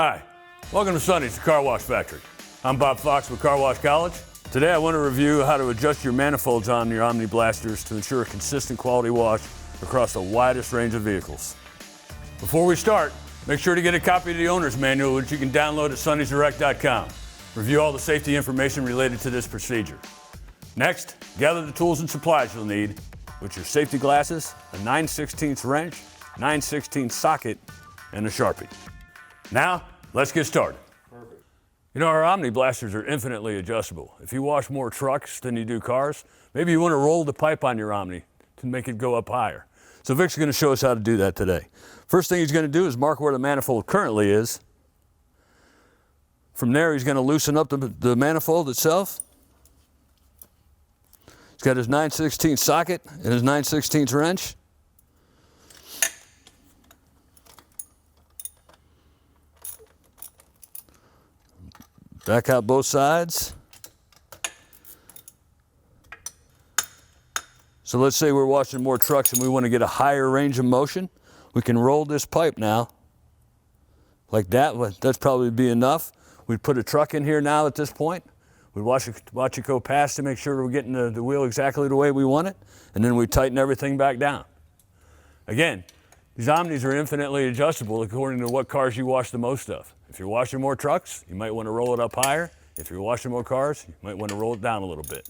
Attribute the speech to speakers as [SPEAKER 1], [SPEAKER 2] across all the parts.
[SPEAKER 1] Hi, welcome to Sonny's, the Car Wash Factory. I'm Bob Fox with Car Wash College. Today I want to review how to adjust your manifolds on your Omni blasters to ensure a consistent quality wash across the widest range of vehicles. Before we start, make sure to get a copy of the owner's manual, which you can download at sonnysdirect.com. Review all the safety information related to this procedure. Next, gather the tools and supplies you'll need, which are safety glasses, a 9/16 wrench, 9/16 socket, and a Sharpie. Now, let's get started. Perfect. You know, our Omni blasters are infinitely adjustable. If you wash more trucks than you do cars, maybe you want to roll the pipe on your Omni to make it go up higher. So Vic's going to show us how to do that today. First thing he's going to do is mark where the manifold currently is. From there, he's going to loosen up the manifold itself. He's got his 9/16 socket and his 9/16 wrench. Back out both sides. So let's say we're washing more trucks and we want to get a higher range of motion. We can roll this pipe now, like that. That's probably be enough. We'd put a truck in here now at this point. We'd watch it go past to make sure we're getting the wheel exactly the way we want it, and then we tighten everything back down. Again, these Omnis are infinitely adjustable according to what cars you wash the most of. If you're washing more trucks, you might want to roll it up higher. If you're washing more cars, you might want to roll it down a little bit.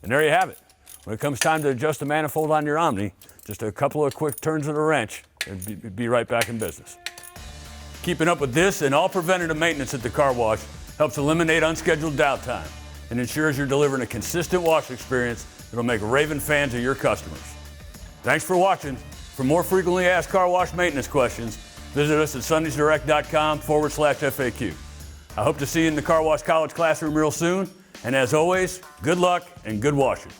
[SPEAKER 1] And there you have it. When it comes time to adjust the manifold on your Omni, just a couple of quick turns of the wrench, and be right back in business. Keeping up with this and all preventative maintenance at the car wash helps eliminate unscheduled downtime and ensures you're delivering a consistent wash experience that'll make raving fans of your customers. Thanks for watching. For more frequently asked car wash maintenance questions, visit us at sonnysdirect.com/FAQ. I hope to see you in the Car Wash College classroom real soon. And as always, good luck and good washing.